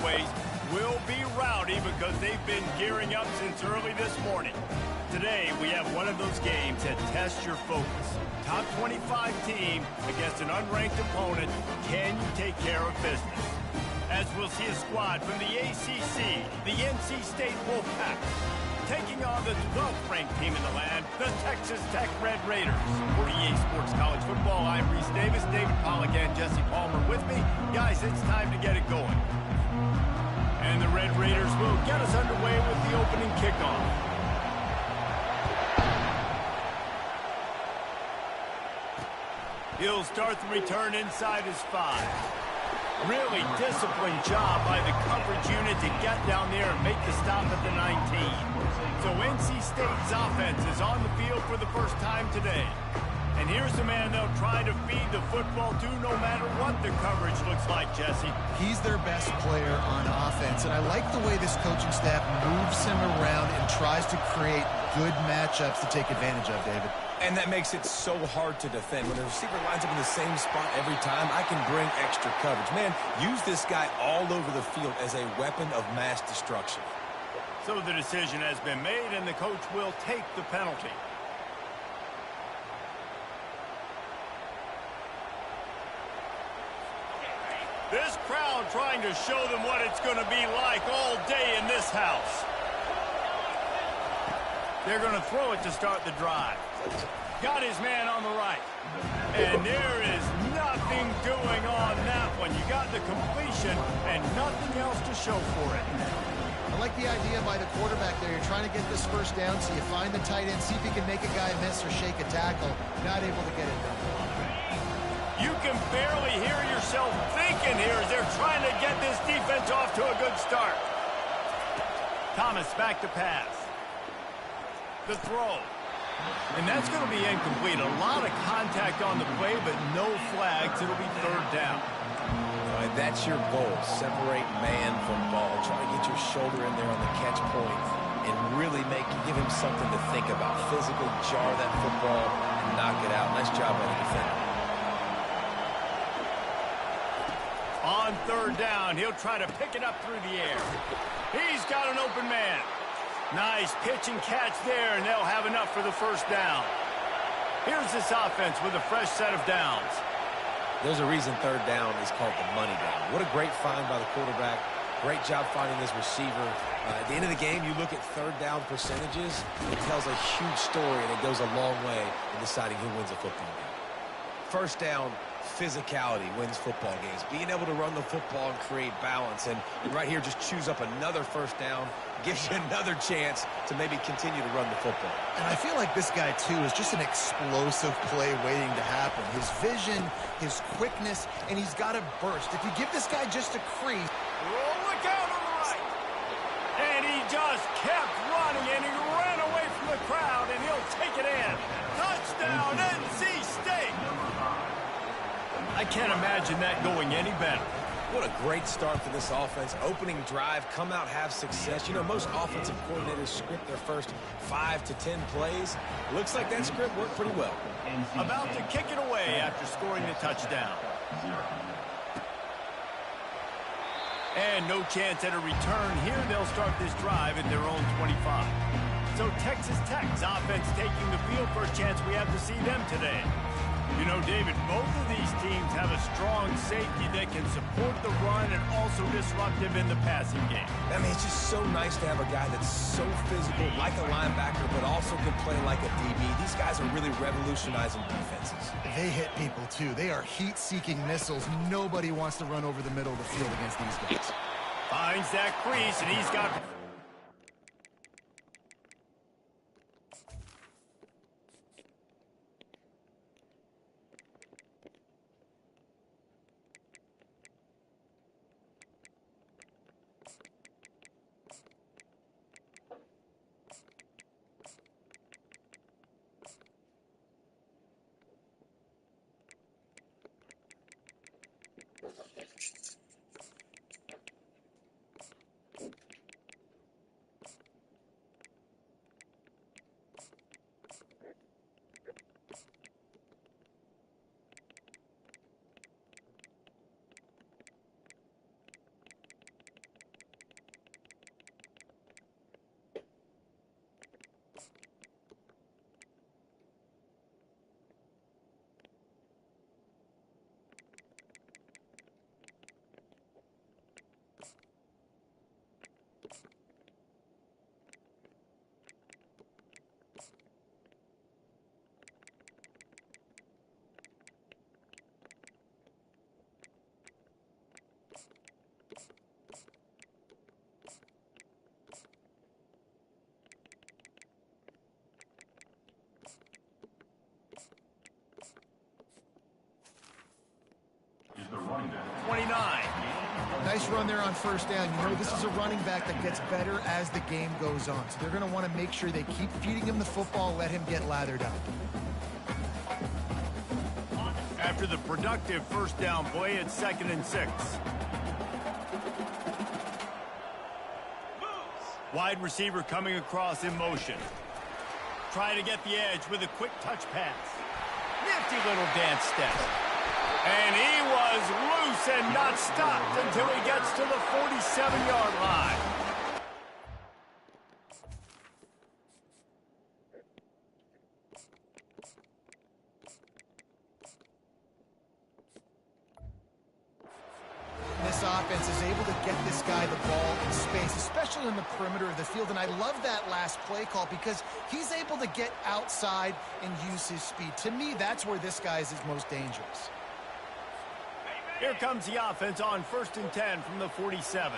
always, will be rowdy because they've been gearing up since early this morning. Today, we have one of those games that tests your focus. Top 25 team against an unranked opponent. Can you take care of business? As we'll see a squad from the ACC, the NC State Wolfpack, taking on the 12th ranked team in the land, the Texas Tech Red Raiders. For EA Sports College Football, I'm Reese Davis, David Pollack, and Jesse Palmer with me. Guys, it's time to get it going. And the Red Raiders will get us underway with the opening kickoff. He'll start the return inside his 5. Really disciplined job by the coverage unit to get down there and make the stop at the 19. So NC State's offense is on the field for the first time today. And here's the man they'll try to feed the football to no matter what the coverage looks like, Jesse. He's their best player on offense, and I like the way this coaching staff moves him around and tries to create good matchups to take advantage of, David. And that makes it so hard to defend. When the receiver lines up in the same spot every time, I can bring extra coverage. Man, use this guy all over the field as a weapon of mass destruction. So the decision has been made, and the coach will take the penalty. This crowd trying to show them what it's going to be like all day in this house. They're going to throw it to start the drive. Got his man on the right. And there is nothing doing on that one. You got the completion and nothing else to show for it. I like the idea by the quarterback there. You're trying to get this first down, so you find the tight end, see if you can make a guy miss or shake a tackle. Not able to get it done. You can barely hear yourself thinking here as they're trying to get this defense off to a good start. Thomas back to pass. The throw. And that's going to be incomplete. A lot of contact on the play, but no flags. It'll be third down. All right, that's your goal. Separate man from ball. Try to get your shoulder in there on the catch point and really give him something to think about. Physically jar that football and knock it out. Nice job by the defender. On third down, he'll try to pick it up through the air. He's got an open man. Nice pitch and catch there, and they'll have enough for the first down. Here's this offense with a fresh set of downs. There's a reason third down is called the money down. What a great find by the quarterback. Great job finding his receiver. At the end of the game, you look at third down percentages. It tells a huge story, and it goes a long way in deciding who wins a football game. First down, physicality wins football games. Being able to run the football and create balance. And right here, just choose up another first down. Gives you another chance to maybe continue to run the football. And I feel like this guy, too, is just an explosive play waiting to happen. His vision, his quickness, and he's got a burst. If you give this guy just a crease. Oh, look out on the right. And he just kept running, and he ran away from the crowd, and he'll take it in. Touchdown, NC State. I can't imagine that going any better. What a great start for this offense. Opening drive, come out, have success. You know, most offensive coordinators script their first 5 to 10 plays. Looks like that script worked pretty well. About to kick it away after scoring the touchdown. And no chance at a return here. They'll start this drive at their own 25. So Texas Tech's offense taking the field. First chance we have to see them today. You know, David, both of these teams have a strong safety that can support the run and also disruptive in the passing game. I mean, it's just so nice to have a guy that's so physical, like a linebacker, but also can play like a DB. These guys are really revolutionizing defenses. They hit people, too. They are heat-seeking missiles. Nobody wants to run over the middle of the field against these guys. Finds that crease, and he's got... nice run there on first down. You know, this is a running back that gets better as the game goes on. So they're going to want to make sure they keep feeding him the football, let him get lathered up. After the productive first down play, it's 2nd and 6. Wide receiver coming across in motion. Trying to get the edge with a quick touch pass. Nifty little dance step. And he was loose and not stopped until he gets to the 47-yard line. This offense is able to get this guy the ball in space, especially in the perimeter of the field. And I love that last play call because he's able to get outside and use his speed. To me, that's where this guy is his most dangerous. Here comes the offense on 1st and 10 from the 47.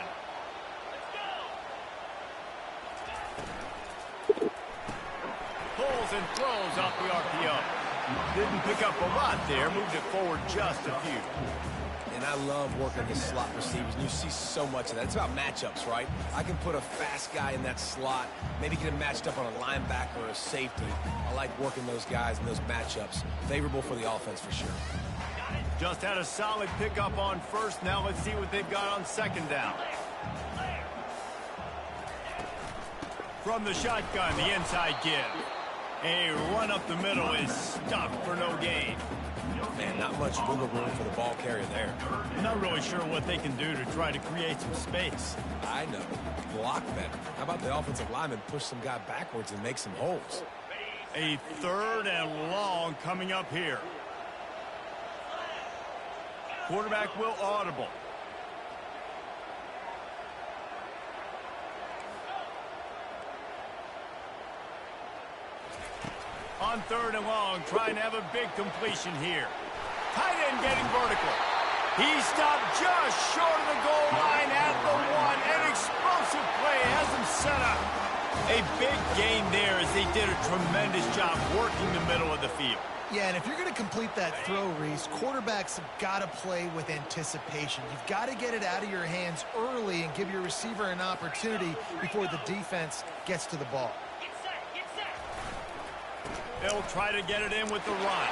Pulls and throws off the RPO. Didn't pick up a lot there, moved it forward just a few. And I love working the slot receivers, and you see so much of that. It's about matchups, right? I can put a fast guy in that slot, maybe get him matched up on a linebacker or a safety. I like working those guys in those matchups. Favorable for the offense for sure. Just had a solid pickup on first. Now let's see what they've got on 2nd down. From the shotgun, the inside give. A run up the middle is stuffed for no gain. Man, not much wiggle room for the ball carrier there. Not really sure what they can do to try to create some space. I know. Block better. How about the offensive lineman push some guy backwards and make some holes? A 3rd and long coming up here. Quarterback will audible. On 3rd and long, trying to have a big completion here. Tight end getting vertical. He stopped just short of the goal line at the 1. An explosive play has him set up. A big gain there as they did a tremendous job working the middle of the field. Yeah, and if you're going to complete that throw, Reese, quarterbacks have got to play with anticipation. You've got to get it out of your hands early and give your receiver an opportunity before the defense gets to the ball. They'll try to get it in with the run.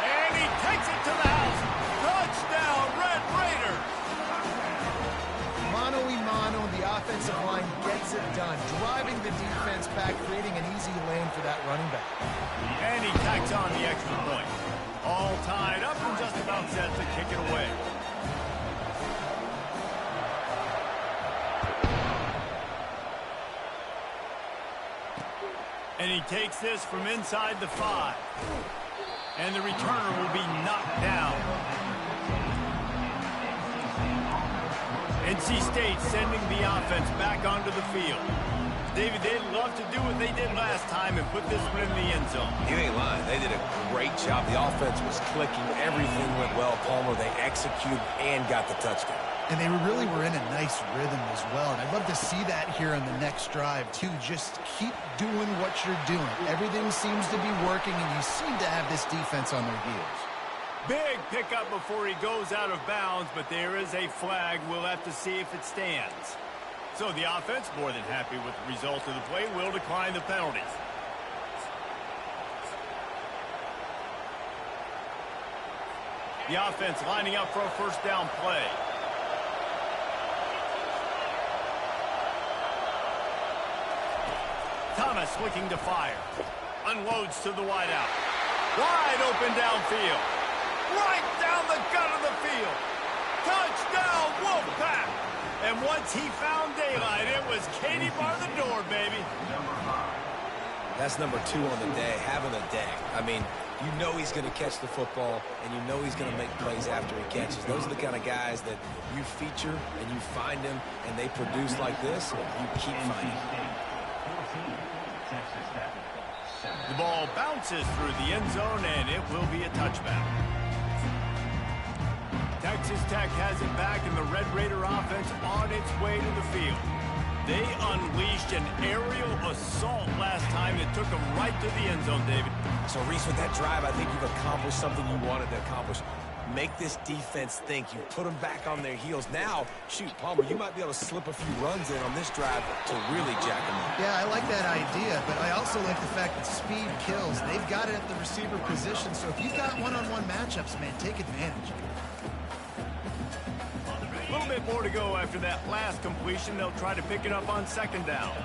And he takes it to the house. Touchdown, Red Raiders. Mano-a-mano, the offensive line gets it done, driving the defense back, creating an easy lane for that running back. And he tacks on the extra point. All tied up and just about set to kick it away. And he takes this from inside the 5. And the returner will be knocked down. NC State sending the offense back onto the field. David, they'd love to do what they did last time and put this one in the end zone. You ain't lying. They did a great job. The offense was clicking. Everything went well, Palmer. They executed and got the touchdown. And they really were in a nice rhythm as well. And I'd love to see that here on the next drive, too. Just keep doing what you're doing. Everything seems to be working, and you seem to have this defense on their heels. Big pickup before he goes out of bounds, but there is a flag. We'll have to see if it stands. So the offense, more than happy with the result of the play, will decline the penalties. The offense lining up for a first down play. Thomas looking to fire. Unloads to the wideout. Wide open downfield. Right down the gut of the field. Touchdown, Wolfpack. And once he found daylight, it was Katie bar the door, baby. That's number 2 on the day, having a day. I mean, you know he's going to catch the football, and you know he's going to make plays after he catches. Those are the kind of guys that you feature, and you find them, and they produce like this, and you keep finding them. The ball bounces through the end zone, and it will be a touchback. Texas Tech has it back, and the Red Raider offense on its way to the field. They unleashed an aerial assault last time that took them right to the end zone, David. So, Reese, with that drive, I think you've accomplished something you wanted to accomplish. make this defense think. You put them back on their heels. Now, shoot, Palmer, you might be able to slip a few runs in on this drive to really jack them up. Yeah, I like that idea, but I also like the fact that speed kills. They've got it at the receiver position, so if you've got one-on-one matchups, man, take advantage. A little bit more to go after that last completion. They'll try to pick it up on second down.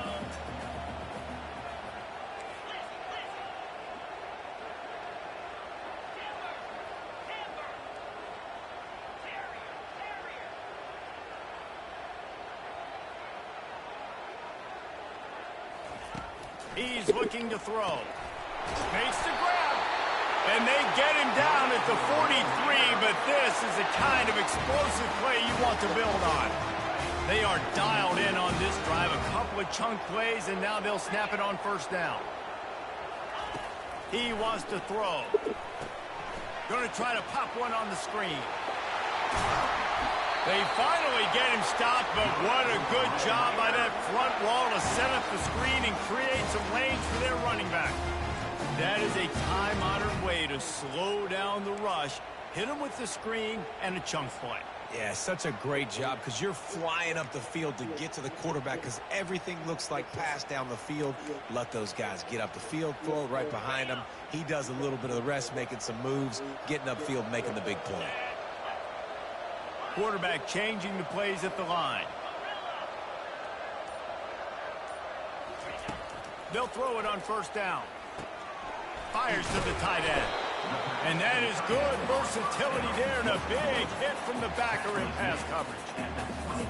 He's looking to throw. Makes the grab. And they get him down at the 43, but this is the kind of explosive play you want to build on. They are dialed in on this drive. A couple of chunk plays, and now they'll snap it on first down. He wants to throw. Going to try to pop one on the screen. They finally get him stopped, but what a good job by that front wall to set up the screen and create some lanes for their running back. That is a time-honored way to slow down the rush, hit him with the screen, and a chunk play. Yeah, such a great job because you're flying up the field to get to the quarterback because everything looks like pass down the field. Let those guys get up the field, throw it right behind him. He does a little bit of the rest, making some moves, getting upfield, making the big play. Quarterback changing the plays at the line. They'll throw it on first down. Fires to the tight end. And that is good versatility there and a big hit from the backer in pass coverage.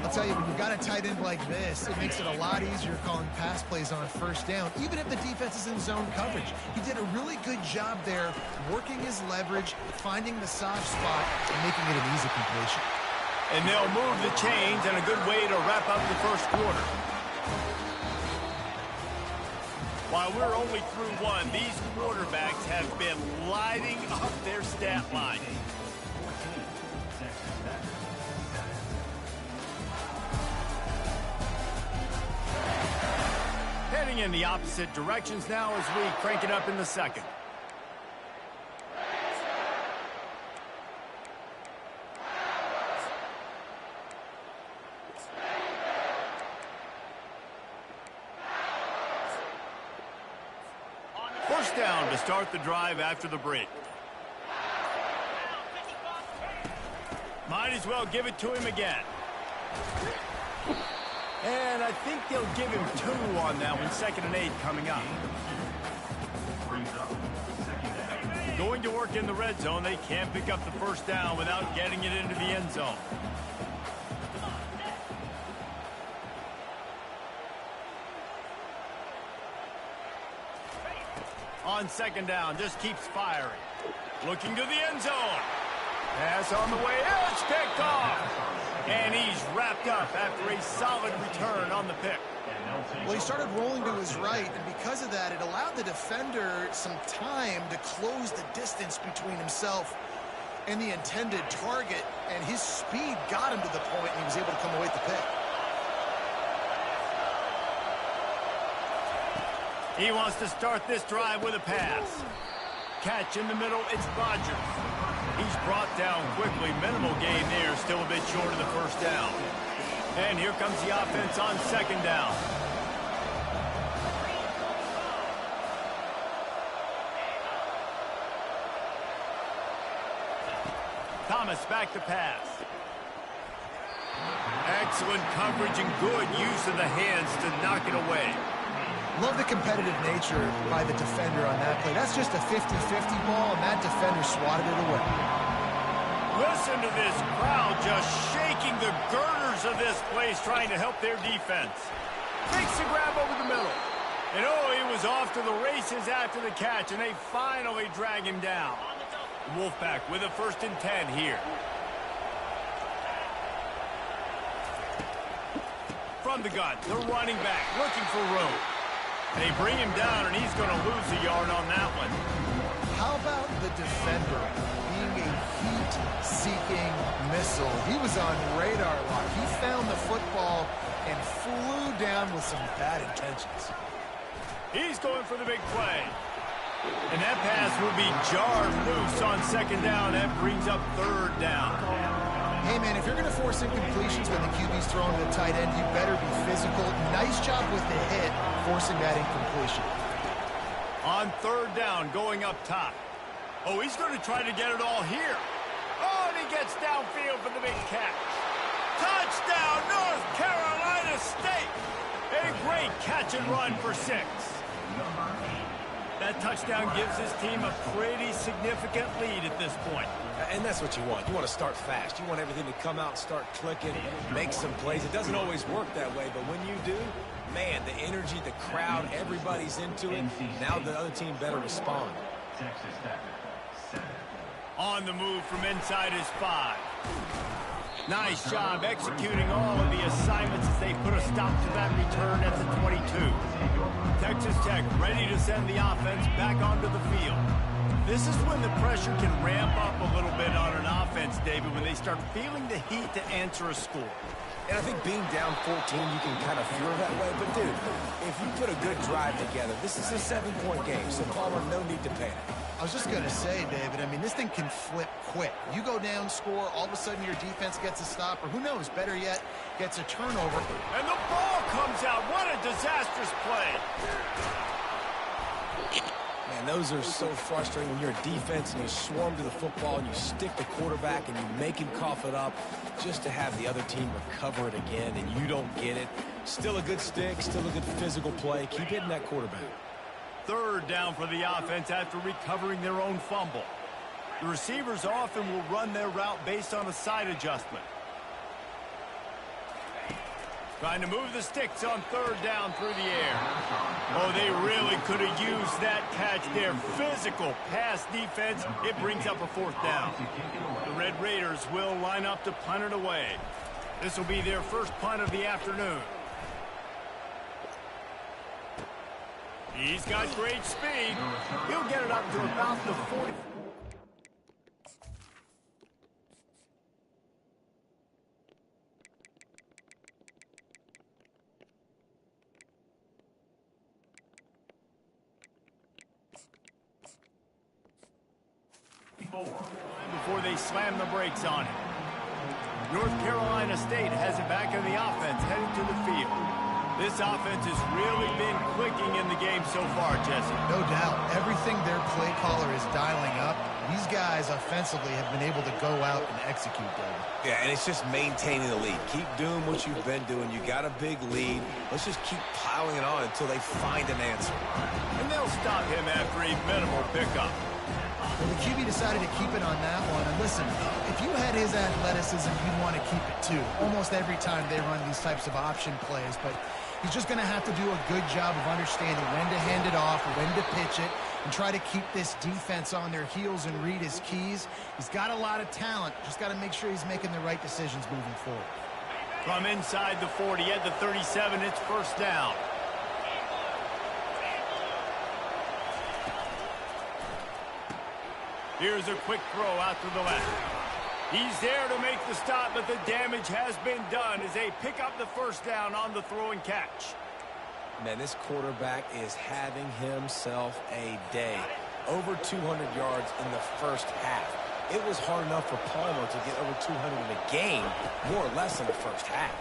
I'll tell you, when you've got a tight end like this, it makes it a lot easier calling pass plays on first down, even if the defense is in zone coverage. He did a really good job there, working his leverage, finding the soft spot, and making it an easy completion. And they'll move the chains, and a good way to wrap up the first quarter. While we're only through one, these quarterbacks have been lighting up their stat line. Heading in the opposite directions now as we crank it up in the second. First down to start the drive after the break. Might as well give it to him again. And I think they'll give him 2 on that one. 2nd and 8 coming up. Going to work in the red zone. They can't pick up the first down without getting it into the end zone. On second down, just keeps firing. Looking to the end zone. Pass on the way. It's picked off. And he's wrapped up after a solid return on the pick. Well, he started rolling to his right, and because of that, it allowed the defender some time to close the distance between himself and the intended target, and his speed got him to the point, and he was able to come away with the pick. He wants to start this drive with a pass. Catch in the middle, it's Rodgers. He's brought down quickly. Minimal gain there, still a bit short of the first down. And here comes the offense on second down. Thomas back to pass. Excellent coverage and good use of the hands to knock it away. Love the competitive nature by the defender on that play. That's just a 50-50 ball, and that defender swatted it away. Listen to this crowd just shaking the girders of this place, trying to help their defense. Makes the grab over the middle. And oh, he was off to the races after the catch, and they finally drag him down. Wolfpack with a 1st and 10 here. From the gun, the running back looking for room. They bring him down, and he's going to lose a yard on that one. How about the defender being a heat-seeking missile? He was on radar lock. He found the football and flew down with some bad intentions. He's going for the big play. And that pass will be jarred loose on second down. That brings up third down. Hey, man, if you're going to force incompletions when the QB's throwing to the tight end, you better be physical. Nice job with the hit, forcing that incompletion. On third down, going up top. Oh, he's going to try to get it all here. Oh, and he gets downfield for the big catch. Touchdown, North Carolina State. A great catch and run for 6. That touchdown gives his team a pretty significant lead at this point. And that's what you want. You want to start fast. You want everything to come out and start clicking, make some plays. It doesn't always work that way, but when you do, man, the energy, the crowd, everybody's into it. Now the other team better respond. On the move from inside his 5. Nice job executing all of the assignments as they put a stop to that return at the 22. Texas Tech ready to send the offense back onto the field. This is when the pressure can ramp up a little bit on an offense, David, when they start feeling the heat to answer a score. And I think being down 14, you can kind of feel that way. But, dude, if you put a good drive together, this is a 7-point game, so Palmer, no need to panic. I was just going to say, David, I mean, this thing can flip quick. You go down, score, all of a sudden your defense gets a stop, or who knows, better yet, gets a turnover. And the ball comes out. What a disastrous play. Man, those are so frustrating when you're a defense and you swarm to the football and you stick the quarterback and you make him cough it up just to have the other team recover it again and you don't get it. Still a good stick, still a good physical play. Keep hitting that quarterback. Third down for the offense after recovering their own fumble. The receivers often will run their route based on a side adjustment. Trying to move the sticks on third down through the air. Oh, they really could have used that catch there. Physical pass defense. It brings up a 4th down. The Red Raiders will line up to punt it away. This will be their first punt of the afternoon. He's got great speed. He'll get it up to about the 40. Before they slam the brakes on it. North Carolina State has it back in the offense, heading to the field. This offense has really been clicking in the game so far, Jesse. No doubt. Everything their play caller is dialing up, these guys offensively have been able to go out and execute, David. Yeah, and it's just maintaining the lead. Keep doing what you've been doing. You got a big lead. Let's just keep piling it on until they find an answer. And they'll stop him after a minimal pickup. Well, the QB decided to keep it on that one. And listen, if you had his athleticism, you'd want to keep it too. Almost every time they run these types of option plays. But he's just going to have to do a good job of understanding when to hand it off, when to pitch it, and try to keep this defense on their heels and read his keys. He's got a lot of talent. Just got to make sure he's making the right decisions moving forward. From inside the 40 at the 37, it's first down. Here's a quick throw out to the left. He's there to make the stop, but the damage has been done as they pick up the first down on the throw and catch. Man, this quarterback is having himself a day. Over 200 yards in the first half. It was hard enough for Palmer to get over 200 in a game, more or less in the first half.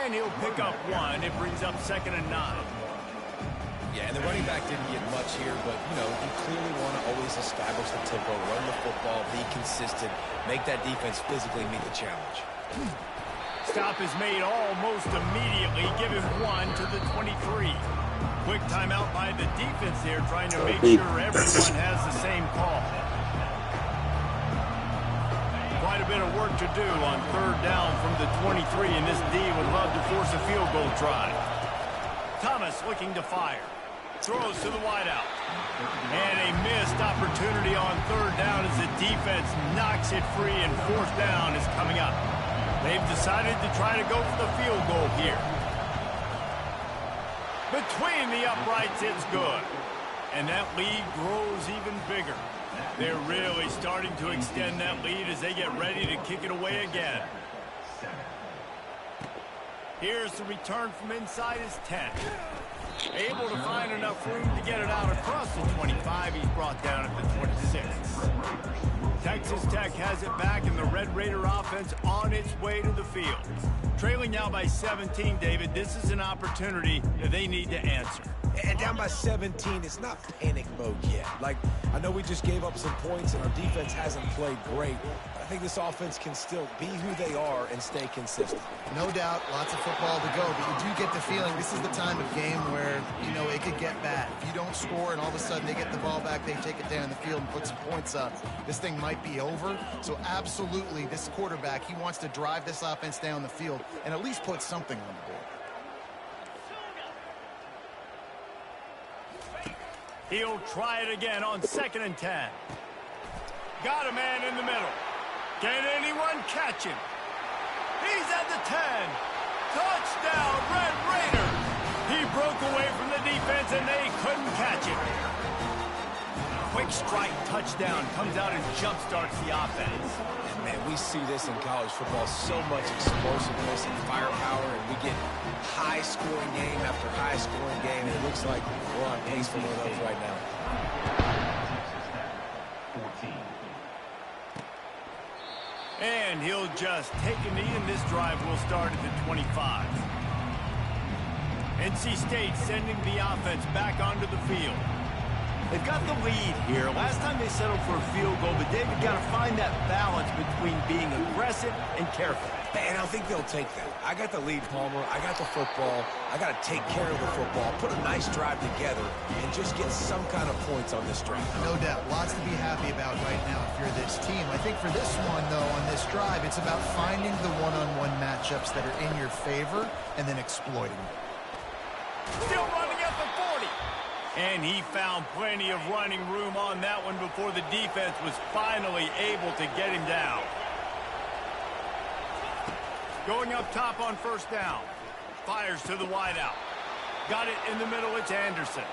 And he'll pick up 1. It brings up 2nd and 9. Yeah, and the running back didn't get much here, but, you know, you clearly want to always establish the tempo, run the football, be consistent, make that defense physically meet the challenge. Stop is made almost immediately. Give him 1 to the 23. Quick timeout by the defense there, trying to make sure everyone has the same call. Quite a bit of work to do on third down from the 23, and this D would love to force a field goal try. Thomas looking to fire. Throws to the wideout. And a missed opportunity on third down as the defense knocks it free, and fourth down is coming up. They've decided to try to go for the field goal here. Between the uprights, it's good. And that lead grows even bigger. They're really starting to extend that lead as they get ready to kick it away again. Here's the return from inside his 10. Able to find enough room to get it out across the 25. He's brought down at the 26. Texas Tech has it back, and the Red Raider offense on its way to the field. Trailing now by 17, David. This is an opportunity that they need to answer. And down by 17, it's not panic mode yet. Like, I know we just gave up some points, and our defense hasn't played great. But I think this offense can still be who they are and stay consistent. No doubt, lots of football to go, but you do get the feeling this is the time of game where, you know, it could get bad. If you don't score and all of a sudden they get the ball back, they take it down the field and put some points up, this thing might be over. So absolutely, this quarterback, he wants to drive this offense down the field and at least put something on the board. He'll try it again on 2nd and 10. Got a man in the middle. Can anyone catch him? He's at the 10. Touchdown, Red Raiders. He broke away from the defense, and they couldn't catch him. Quick strike touchdown comes out and jump-starts the offense. And man, we see this in college football, so much explosiveness and firepower, and we get high-scoring game after high-scoring game, and it looks like we're on pace for one of those right now. And he'll just take a knee, and this drive will start at the 25. NC State sending the offense back onto the field. They've got the lead here. Last time they settled for a field goal, but David got to find that balance between being aggressive and careful. And I think they'll take that. I got the lead, Palmer. I got the football. I got to take care of the football, put a nice drive together, and just get some kind of points on this drive. No doubt. Lots to be happy about right now if you're this team. I think for this one, though, on this drive, it's about finding the one-on-one matchups that are in your favor and then exploiting them. Still running at the 40. And he found plenty of running room on that one before the defense was finally able to get him down. Going up top on 1st down. Fires to the wideout. Got it in the middle. It's Anderson.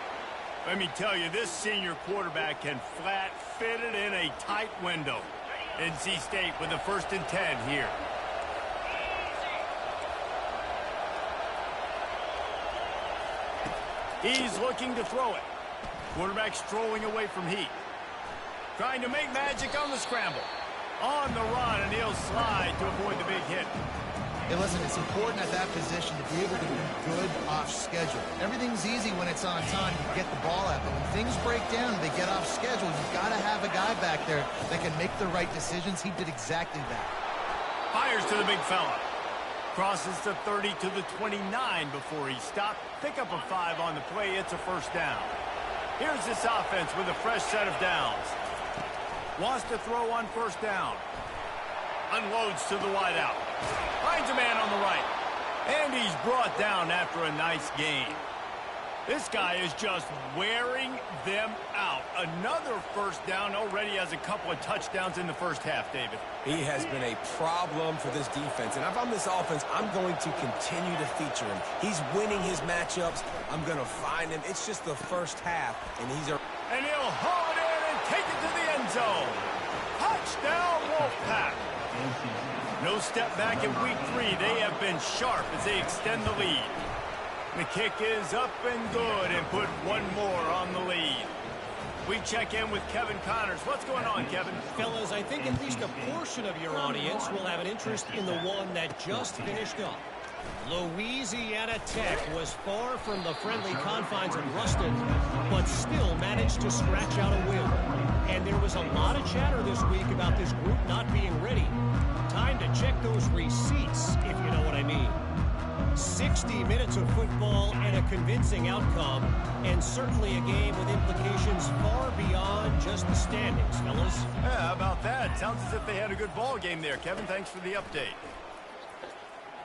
Let me tell you, this senior quarterback can flat fit it in a tight window. NC State with the 1st and 10 here. He's looking to throw it. Quarterback strolling away from heat. Trying to make magic on the scramble. On the run, and he'll slide to avoid the big hit. Hey, listen, it's important at that position to be able to be good off schedule. Everything's easy when it's on time. You get the ball out, but when things break down and they get off schedule, you've got to have a guy back there that can make the right decisions. He did exactly that. Fires to the big fella. Crosses the 30 to the 29 before he stopped. Pick up a 5 on the play. It's a 1st down. Here's this offense with a fresh set of downs. Wants to throw on 1st down. Unloads to the wideout. Finds a man on the right. And he's brought down after a nice gain. This guy is just wearing them out. Another 1st down. Already has a couple of touchdowns in the 1st half, David. He has been a problem for this defense. And if I'm this offense, I'm going to continue to feature him. He's winning his matchups. I'm going to find him. It's just the 1st half, and he's a... And he'll haul it in and take it to the end zone. Touchdown, Wolfpack. No step back in week 3. They have been sharp as they extend the lead. The kick is up and good and put one more on the lead. We check in with Kevin Connors. What's going on, Kevin? Fellas, I think at least a portion of your audience will have an interest in the one that just finished up. Louisiana Tech was far from the friendly confines of Ruston, but still managed to scratch out a win. And there was a lot of chatter this week about this group not being ready. Time to check those receipts, if you know what I mean. 60 minutes of football and a convincing outcome, and certainly a game with implications far beyond just the standings, fellas. Yeah, how about that? Sounds as if they had a good ball game there, Kevin. Thanks for the update.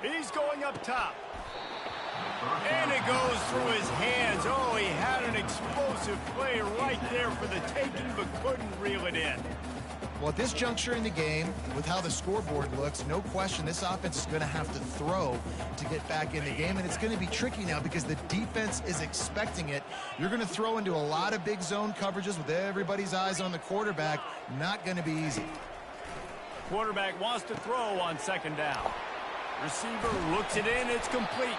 He's going up top. And it goes through his hands. Oh, he had an explosive play right there for the taking, but couldn't reel it in. Well, at this juncture in the game, with how the scoreboard looks, no question this offense is going to have to throw to get back in the game, and it's going to be tricky now because the defense is expecting it. You're going to throw into a lot of big zone coverages with everybody's eyes on the quarterback. Not going to be easy. Quarterback wants to throw on 2nd down. Receiver looks it in. It's complete.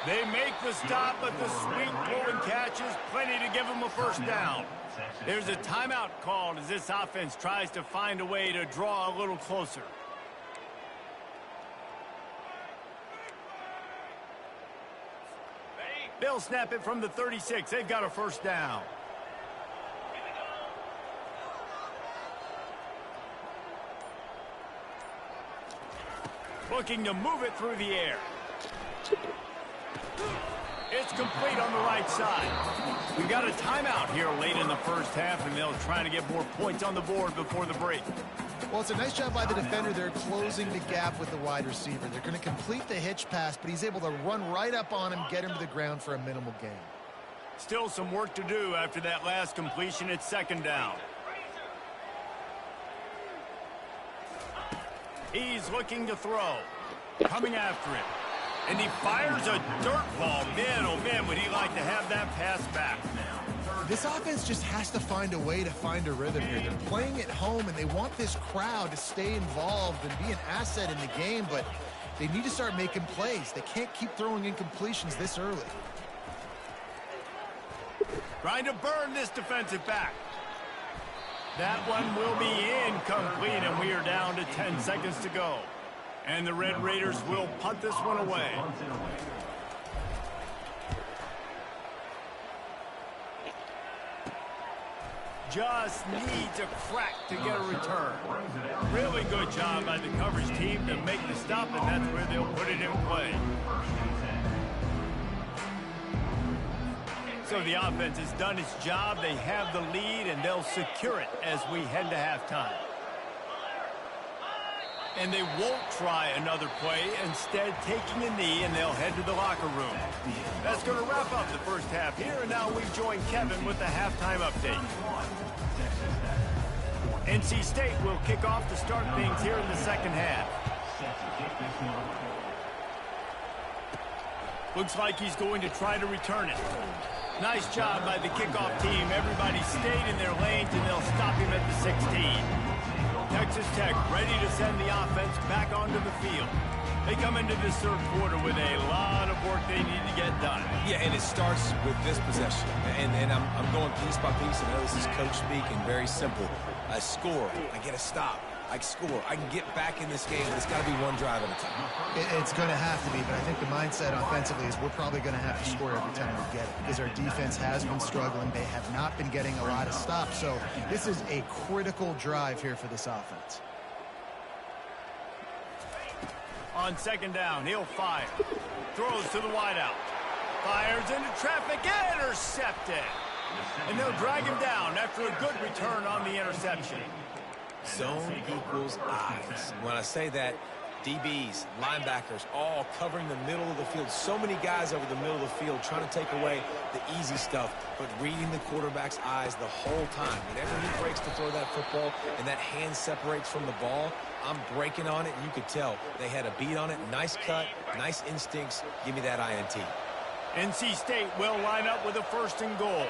They make the stop, but the sweet throw and catch is plenty to give them a first down. There's a timeout called as this offense tries to find a way to draw a little closer. They'll snap it from the 36. They've got a first down. Looking to move it through the air. It's complete on the right side. We've got a timeout here late in the first half, and they'll try to get more points on the board before the break. Well, it's a nice job by the defender. They're closing the gap with the wide receiver. They're going to complete the hitch pass, but he's able to run right up on him, get him to the ground for a minimal gain. Still some work to do after that last completion. It's second down. He's looking to throw. Coming after it. And he fires a dirt ball. Man, oh man, would he like to have that pass back. This offense just has to find a way to find a rhythm here. They're playing at home, and they want this crowd to stay involved and be an asset in the game, but they need to start making plays. They can't keep throwing incompletions this early. Trying to burn this defensive back. That one will be incomplete, and we are down to 10 seconds to go. And the Red Raiders will punt this one away. Just needs a crack to get a return. Really good job by the coverage team to make the stop, and that's where they'll put it in play. So the offense has done its job. They have the lead, and they'll secure it as we head to halftime. And they won't try another play, instead taking a knee, and they'll head to the locker room. That's going to wrap up the first half here, and now we join Kevin with the halftime update. NC State will kick off to start things here in the second half. Looks like he's going to try to return it. Nice job by the kickoff team. Everybody stayed in their lanes, and they'll stop him at the 16. Texas Tech ready to send the offense back onto the field. They come into this third quarter with a lot of work they need to get done. Yeah, and it starts with this possession. And I'm going piece by piece. I know this is coach speaking, very simple. I score, I get a stop, I score. I can get back in this game, but it's got to be one drive at a time. It's going to have to be, but I think the mindset offensively is we're probably going to have to score every time we get it because our defense has been struggling. They have not been getting a lot of stops, so this is a critical drive here for this offense. On second down, he'll fire. Throws to the wideout. Fires into traffic, intercepted. And they'll drag him down after a good return on the interception. Zone equals eyes. When I say that, DBs, linebackers, all covering the middle of the field. So many guys over the middle of the field trying to take away the easy stuff, but reading the quarterback's eyes the whole time. Whenever he breaks to throw that football and that hand separates from the ball, I'm breaking on it, and you could tell they had a beat on it. Nice cut, nice instincts. Give me that INT. NC State will line up with a first and goal.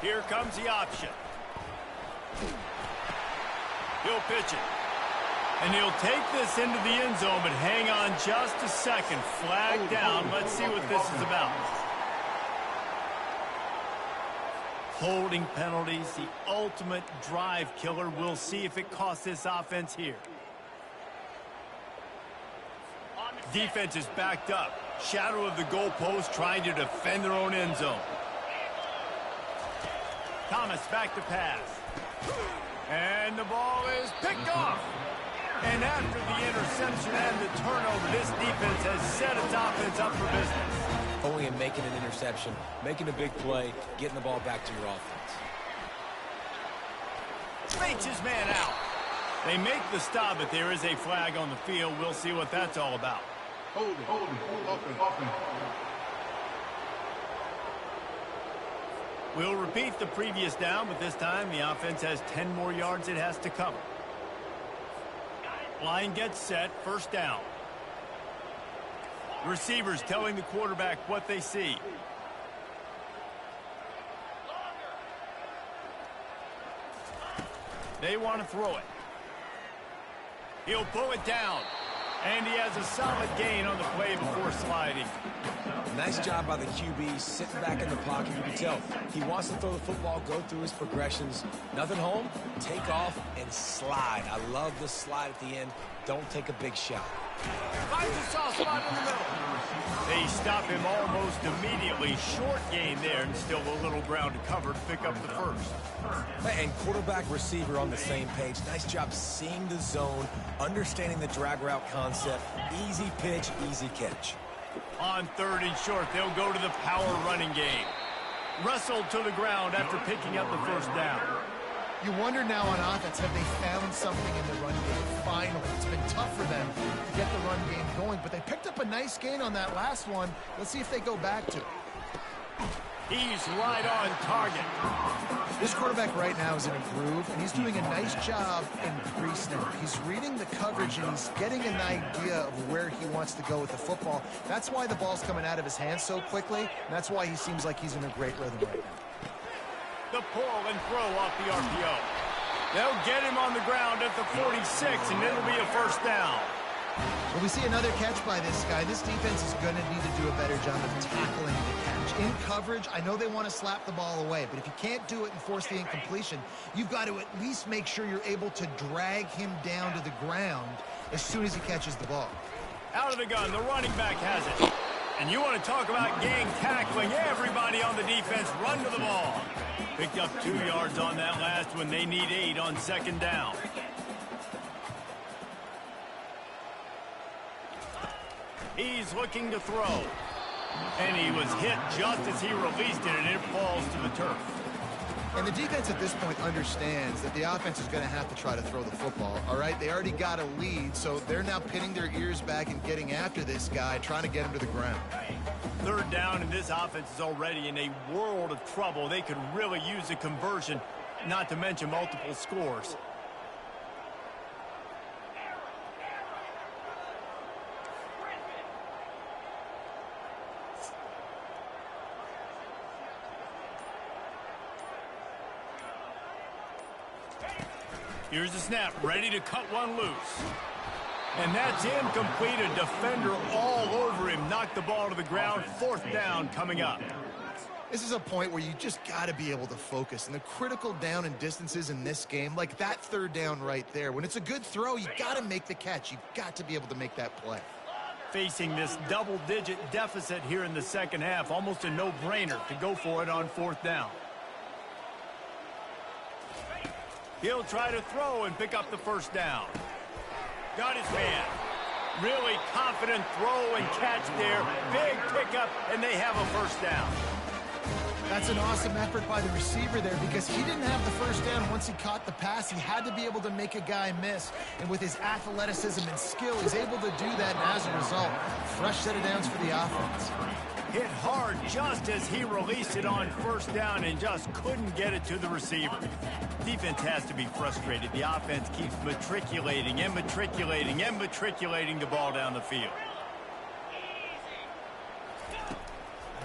Here comes the option. He'll pitch it. And he'll take this into the end zone, but hang on just a second. Flag down. Let's see what this is about. Holding penalties, the ultimate drive killer. We'll see if it costs this offense here. Defense is backed up. Shadow of the goalpost trying to defend their own end zone. Thomas back to pass. And the ball is picked off. And after the interception and the turnover, this defense has set its offense up for business. Only in making an interception, making a big play, getting the ball back to your offense. Fakes his man out. They make the stop, but there is a flag on the field. We'll see what that's all about. Hold it. We'll repeat the previous down, but this time the offense has 10 more yards it has to cover. Line gets set, first down. Receivers telling the quarterback what they see. They want to throw it. He'll pull it down. And he has a solid gain on the play before sliding. Nice job by the QB, sitting back in the pocket. You can tell he wants to throw the football, go through his progressions. Nothing home, take off, and slide. I love the slide at the end. Don't take a big shot. Finds a soft spot in the middle. They stop him almost immediately. Short gain there, and still a little ground to cover to pick up the first. And quarterback receiver on the same page. Nice job seeing the zone, understanding the drag route concept. Easy pitch, easy catch. On 3rd and short, they'll go to the power running game. Wrestled to the ground after picking up the first down. You wonder now on offense, have they found something in the run game? Finally, it's been tough for them to get the run game going, but they picked up a nice gain on that last one. Let's see if they go back to it. He's right on target. This quarterback right now is in a groove, and he's doing a nice job in pre-snap. He's reading the coverage, and he's getting an idea of where he wants to go with the football. That's why the ball's coming out of his hands so quickly, and that's why he seems like he's in a great rhythm right now. The pull and throw off the RPO. They'll get him on the ground at the 46, and it'll be a first down. Well, we see another catch by this guy. This defense is going to need to do a better job of tackling the catch. In coverage, I know they want to slap the ball away, but if you can't do it and force the incompletion, you've got to at least make sure you're able to drag him down to the ground as soon as he catches the ball. Out of the gun, the running back has it. And you want to talk about gang tackling. Everybody on the defense run to the ball. Picked up 2 yards on that last one. They need 8 on 2nd down. He's looking to throw. And he was hit just as he released it, and it falls to the turf. And the defense at this point understands that the offense is going to have to try to throw the football, all right? They already got a lead, so they're now pinning their ears back and getting after this guy, trying to get him to the ground. 3rd down, and this offense is already in a world of trouble. They could really use a conversion, not to mention multiple scores. Here's the snap, ready to cut one loose. And that's incomplete. A defender all over him. Knocked the ball to the ground. 4th down coming up. This is a point where you just got to be able to focus. And the critical down and distances in this game, like that 3rd down right there, when it's a good throw, you got to make the catch. You've got to be able to make that play. Facing this double-digit deficit here in the 2nd half, almost a no-brainer to go for it on 4th down. He'll try to throw and pick up the first down. Got his man. Really confident throw and catch there. Big pickup, and they have a first down. That's an awesome effort by the receiver there because he didn't have the first down once he caught the pass. He had to be able to make a guy miss. And with his athleticism and skill, he's able to do that. And as a result, fresh set of downs for the offense. Hit hard just as he released it on 1st down and just couldn't get it to the receiver. Defense has to be frustrated. The offense keeps matriculating and matriculating and matriculating the ball down the field.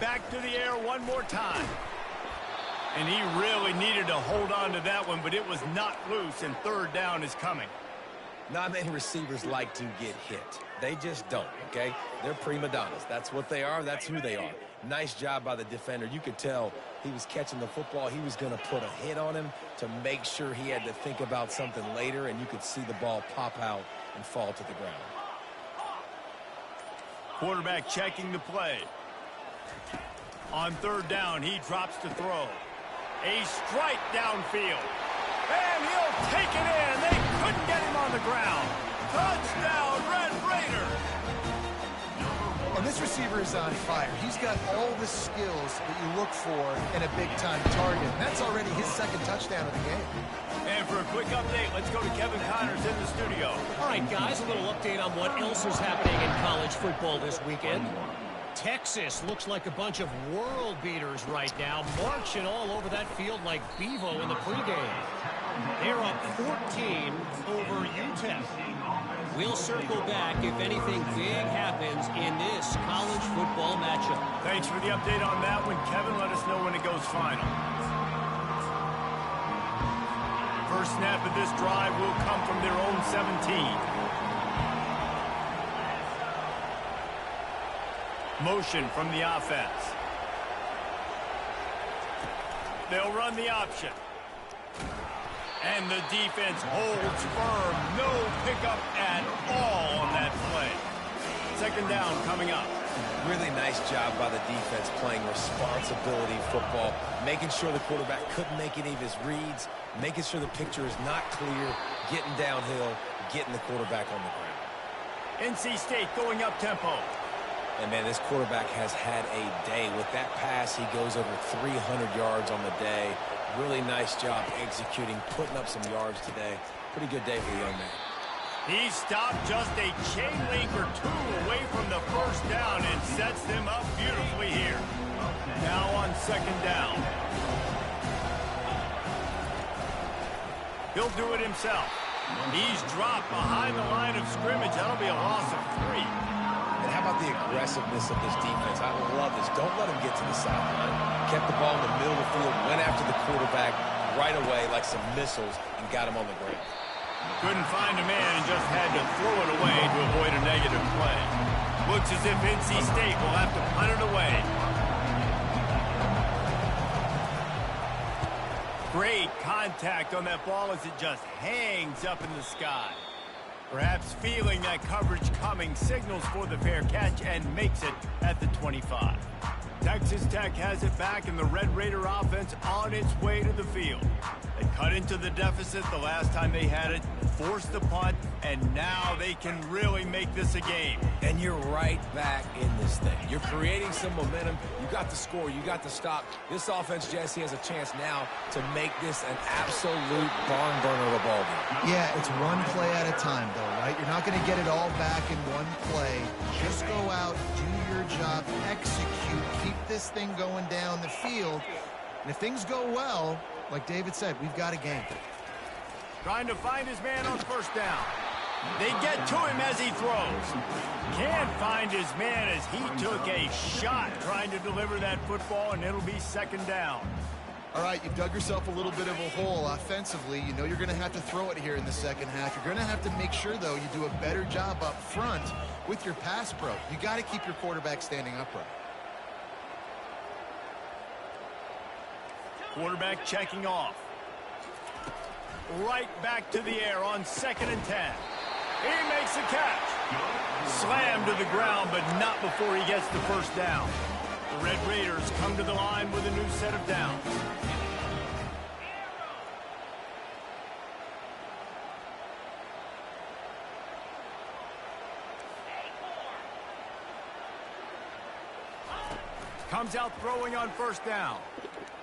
Back to the air one more time. And he really needed to hold on to that one, but it was not loose, and 3rd down is coming. Not many receivers like to get hit. They just don't, okay? They're prima donnas. That's what they are. That's who they are. Nice job by the defender. You could tell he was catching the football. He was going to put a hit on him to make sure he had to think about something later, and you could see the ball pop out and fall to the ground. Quarterback checking the play. On 3rd down, he drops to throw. A strike downfield. And he'll take it in. They couldn't get him on the ground. Touchdown, Red Raider. And this receiver is on fire. He's got all the skills that you look for in a big-time target. And that's already his 2nd touchdown of the game. And for a quick update, let's go to Kevin Connors in the studio. All right, guys, a little update on what else is happening in college football this weekend. Texas looks like a bunch of world beaters right now, marching all over that field like Bevo in the pregame. They're up 14 over UTEP. We'll circle back if anything big happens in this college football matchup. Thanks for the update on that one, Kevin. Let us know when it goes final. First snap of this drive will come from their own 17. Motion from the offense. They'll run the option. And the defense holds firm. No pickup at all on that play. Second down coming up. Really nice job by the defense playing responsibility football, making sure the quarterback couldn't make any of his reads, making sure the picture is not clear, getting downhill, getting the quarterback on the ground. NC State going up tempo. And, man, this quarterback has had a day. With that pass, he goes over 300 yards on the day. Really nice job executing, putting up some yards today. Pretty good day for the young man. He stopped just a chain link or two away from the first down and sets them up beautifully here. Now on second down. He'll do it himself. He's dropped behind the line of scrimmage. That'll be a loss of 3. And how about the aggressiveness of this defense? I love this. Don't let him get to the sideline. Kept the ball in the middle of the field, went after the quarterback right away like some missiles and got him on the ground. Couldn't find a man and just had to throw it away to avoid a negative play. Looks as if NC State will have to punt it away. Great contact on that ball as it just hangs up in the sky. Perhaps feeling that coverage coming, signals for the fair catch and makes it at the 25. Texas Tech has it back, and the Red Raider offense on its way to the field. They cut into the deficit the last time they had it, forced the punt, and now they can really make this a game. And you're right back in this thing. You're creating some momentum. You got the score. You got the stop. This offense, Jesse, has a chance now to make this an absolute barn burner of a ball game. Yeah, it's one play at a time, though, right? You're not going to get it all back in one play. Just go out, do your job, execute, keep this thing going down the field. And if things go well, like David said, we've got a game. Trying to find his man on first down. They get to him as he throws. Can't find his man as he took a shot trying to deliver that football, and it'll be second down. All right, you've dug yourself a little bit of a hole offensively. You know you're going to have to throw it here in the second half. You're going to have to make sure, though, you do a better job up front with your pass pro. You got to keep your quarterback standing upright. Quarterback checking off. Right back to the air on 2nd and 10. He makes the catch. Slammed to the ground, but not before he gets the first down. The Red Raiders come to the line with a new set of downs. Comes out throwing on first down.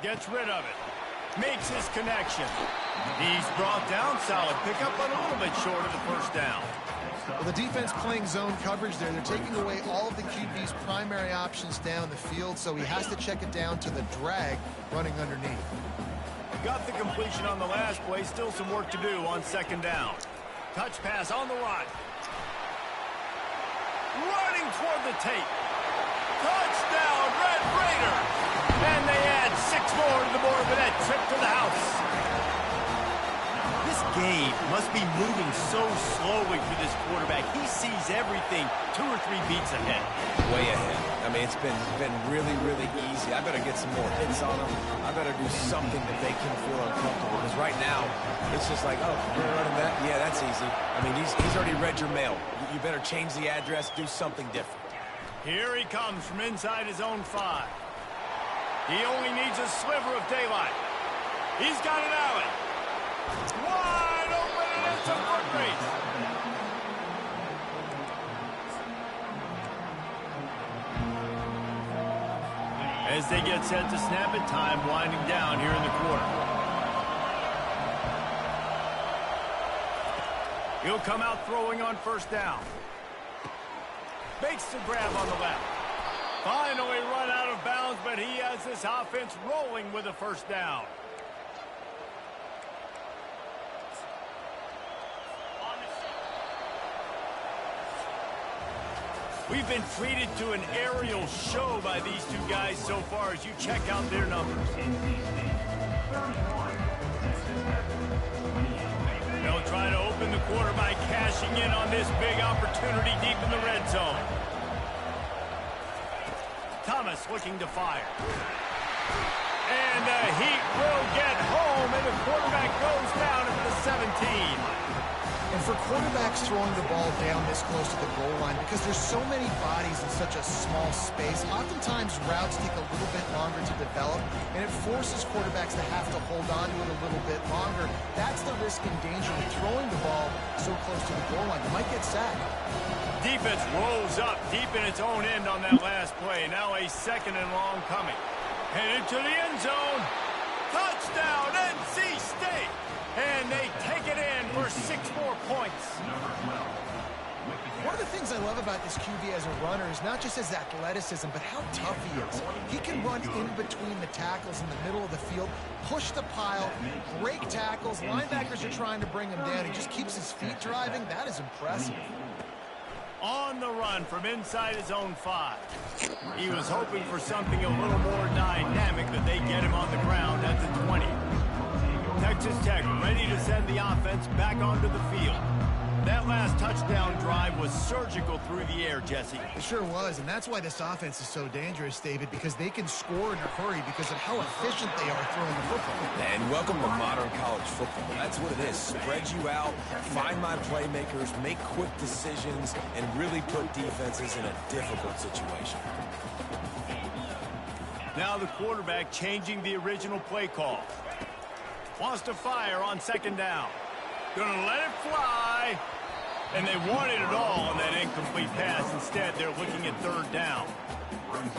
Gets rid of it. Makes his connection. He's brought down. Solid pickup, but a little bit short of the first down. Well, the defense playing zone coverage there. They're taking away all of the QB's primary options down the field, so he has to check it down to the drag running underneath. Got the completion on the last play. Still some work to do on second down. Touch pass on the run. Running toward the tape. Touchdown, Red Raider! And they add 6 more to the board with that trip to the house. This game must be moving so slowly for this quarterback. He sees everything 2 or 3 beats ahead. Way ahead. I mean, it's been really, really easy. I better get some more hits on him. I better do something to make him feel uncomfortable. Because right now, it's just like, oh, you're running that? Yeah, that's easy. I mean, he's already read your mail. You better change the address, do something different. Here he comes from inside his own 5. He only needs a sliver of daylight. He's got an alley. Wide open, and it's a foot race. As they get set to snap it, time winding down here in the quarter. He'll come out throwing on first down. Makes the grab on the left. Finally run out of bounds, but he has this offense rolling with a first down. We've been treated to an aerial show by these two guys so far as you check out their numbers. They'll try to open the quarter by cashing in on this big opportunity deep in the red zone. Thomas looking to fire. And the Heat will get home, and the quarterback goes down at the 17. And for quarterbacks throwing the ball down this close to the goal line, because there's so many bodies in such a small space, oftentimes routes take a little bit longer to develop, and it forces quarterbacks to have to hold on to it a little bit longer. That's the risk and danger with throwing the ball so close to the goal line. You might get sacked. Defense rolls up deep in its own end on that last play. Now a second and long coming. Headed to the end zone. Touchdown, NC State. And they take it in for 6 more points. One of the things I love about this QB as a runner is not just his athleticism, but how tough he is. He can run in between the tackles in the middle of the field, push the pile, break tackles. Linebackers are trying to bring him down. He just keeps his feet driving. That is impressive. On the run from inside his own 5. He was hoping for something a little more dynamic, but they get him on the ground at the 20. Texas Tech ready to send the offense back onto the field. That last touchdown drive was surgical through the air, Jesse. It sure was, and that's why this offense is so dangerous, David, because they can score in a hurry because of how efficient they are throwing the football. And welcome to modern college football. That's what it is. Spread you out, find my playmakers, make quick decisions, and really put defenses in a difficult situation. Now the quarterback changing the original play call. Wants to fire on second down. Gonna let it fly. And they wanted it all on that incomplete pass. Instead, they're looking at third down.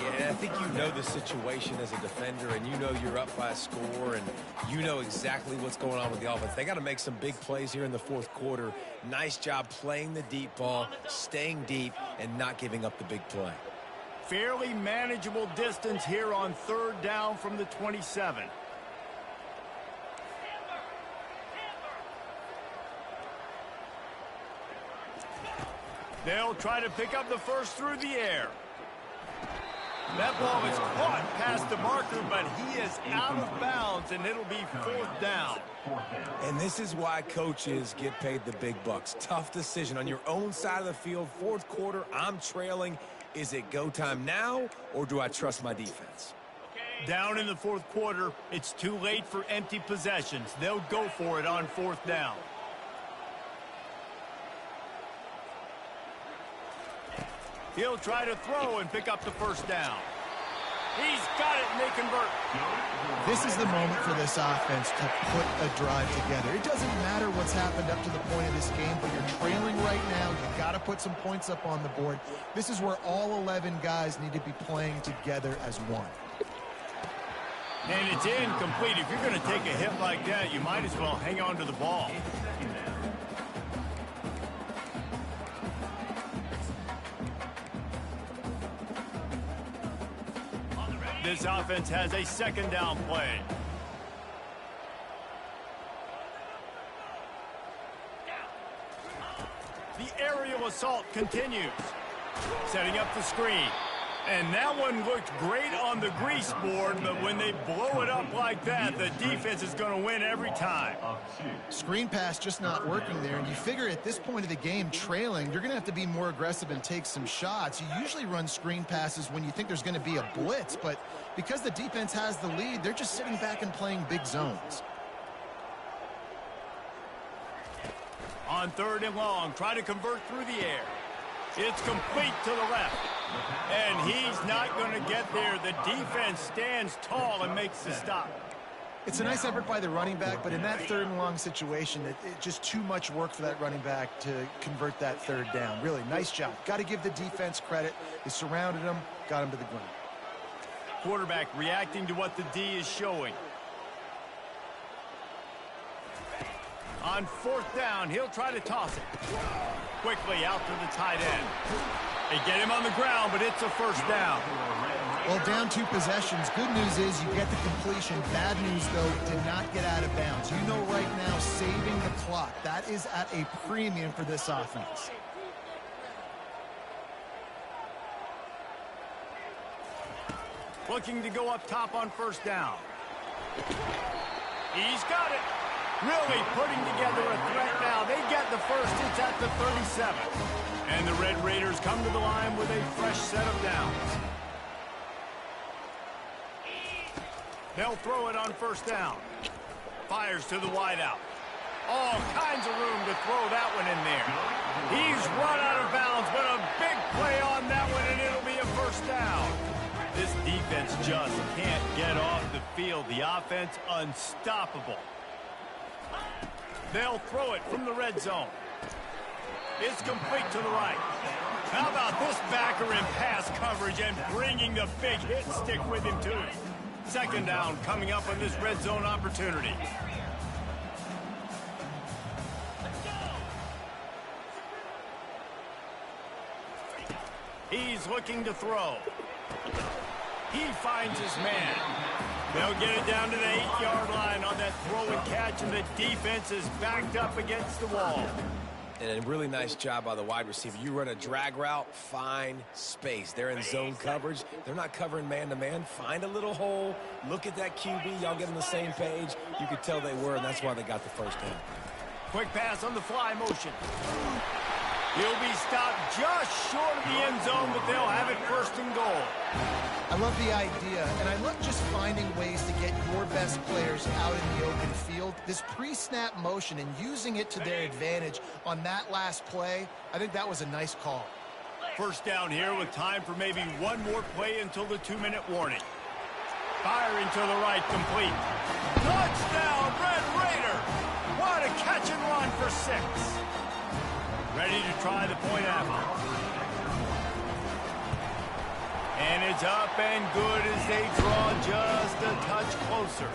Yeah, I think you know the situation as a defender, and you know you're up by a score, and you know exactly what's going on with the offense. They got to make some big plays here in the fourth quarter. Nice job playing the deep ball, staying deep, and not giving up the big play. Fairly manageable distance here on third down from the 27. They'll try to pick up the first through the air. That ball is caught past the marker, but he is out of bounds, and it'll be fourth down. And this is why coaches get paid the big bucks. Tough decision on your own side of the field. Fourth quarter, I'm trailing. Is it go time now, or do I trust my defense? Down in the fourth quarter, it's too late for empty possessions. They'll go for it on fourth down. He'll try to throw and pick up the first down. He's got it, and they convert. This is the moment for this offense to put a drive together. It doesn't matter what's happened up to the point of this game, but you're trailing right now. You've got to put some points up on the board. This is where all 11 guys need to be playing together as one. And it's incomplete. If you're going to take a hit like that, you might as well hang on to the ball. This offense has a second down play. The aerial assault continues. Setting up the screen. And that one looked great on the grease board, but when they blow it up like that, the defense is going to win every time. Screen pass just not working there, and you figure at this point of the game, trailing, you're going to have to be more aggressive and take some shots. You usually run screen passes when you think there's going to be a blitz, but because the defense has the lead, they're just sitting back and playing big zones. On third and long, try to convert through the air. It's complete to the left. And he's not going to get there. The defense stands tall and makes the stop. It's a nice effort by the running back, but in that third and long situation, it's just too much work for that running back to convert that third down. Really, nice job. Got to give the defense credit. They surrounded him, got him to the ground. Quarterback reacting to what the D is showing. On fourth down, he'll try to toss it. Quickly out to the tight end. They get him on the ground, but it's a first down. Well, down 2 possessions. Good news is you get the completion. Bad news, though, did not get out of bounds. You know right now, saving the clock. That is at a premium for this offense. Looking to go up top on first down. He's got it. Really putting together a threat now. They get the first. It's at the 37. And the Red Raiders come to the line with a fresh set of downs. They'll throw it on first down. Fires to the wideout. All kinds of room to throw that one in there. He's run out of bounds, but a big play on that one, and it'll be a first down. This defense just can't get off the field. The offense unstoppable. They'll throw it from the red zone. It's complete to the right. How about this backer in pass coverage and bringing the big hit stick with him, too? Second down coming up on this red zone opportunity. He's looking to throw. He finds his man. They'll get it down to the 8-yard line on that throw and catch, and the defense is backed up against the wall. And a really nice job by the wide receiver. You run a drag route, find space. They're in zone coverage. They're not covering man-to-man. Find a little hole. Look at that QB. Y'all get on the same page. You could tell they were, and that's why they got the first down. Quick pass on the fly motion. He'll be stopped just short of the end zone, but they'll have it first and goal. I love the idea, and I love just finding ways to get your best players out in the open field. This pre-snap motion and using it to their advantage on that last play, I think that was a nice call. First down here with time for maybe one more play until the 2-minute warning. Firing to the right, complete. Touchdown, Red Raider! What a catch and run for 6. Ready to try the point after. And it's up and good as they draw just a touch closer.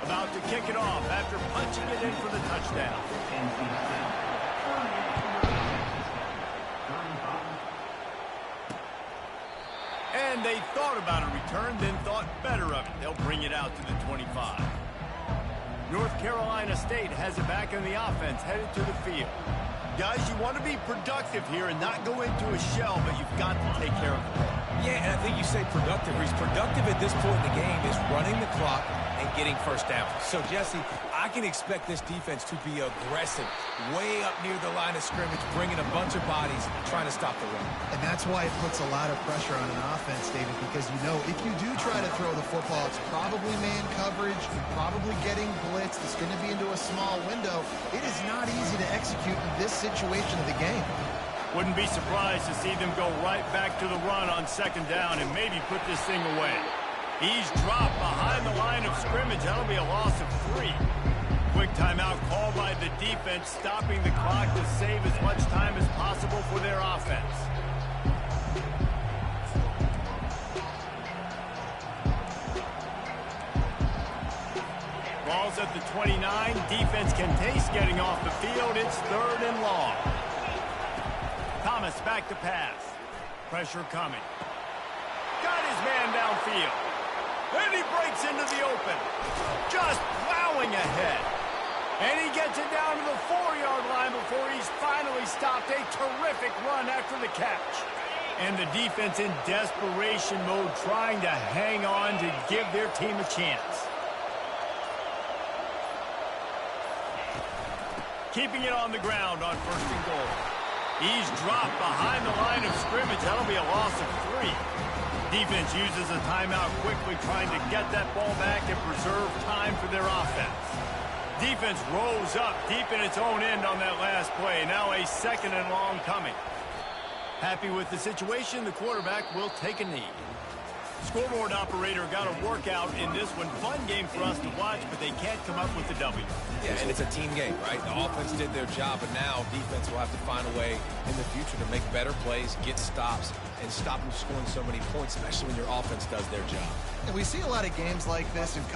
About to kick it off after punching it in for the touchdown. And they thought about a return, then thought better of it. They'll bring it out to the 25. North Carolina State has it back in the offense, headed to the field. Guys, you want to be productive here and not go into a shell, but you've got to take care of the ball. Yeah, and I think you say productive. He's productive at this point in the game is running the clock and getting first down. So, Jesse, I can expect this defense to be aggressive, way up near the line of scrimmage, bringing a bunch of bodies, trying to stop the run. And that's why it puts a lot of pressure on an offense, David, because you know if you do try to throw the football, it's probably man coverage, probably getting blitzed, it's going to be into a small window. It is not easy to execute in this situation of the game. Wouldn't be surprised to see them go right back to the run on second down and maybe put this thing away. He's dropped behind the line of scrimmage. That'll be a loss of 3. Quick timeout called by the defense, stopping the clock to save as much time as possible for their offense. Ball's at the 29. Defense can taste getting off the field. It's 3rd and long. Thomas back to pass. Pressure coming. Got his man downfield. And he breaks into the open. Just plowing ahead. And he gets it down to the 4-yard line before he's finally stopped. A terrific run after the catch. And the defense in desperation mode, trying to hang on to give their team a chance. Keeping it on the ground on 1st and goal. He's dropped behind the line of scrimmage. That'll be a loss of 3. Defense uses a timeout quickly, trying to get that ball back and preserve time for their offense. Defense rolls up deep in its own end on that last play. Now a 2nd and long coming. Happy with the situation, the quarterback will take a knee. Scoreboard operator got a workout in this one. Fun game for us to watch, but they can't come up with the W. Yeah, and it's a team game, right? The offense did their job, but now defense will have to find a way in the future to make better plays, get stops, and stop them scoring so many points, especially when your offense does their job. And we see a lot of games like this in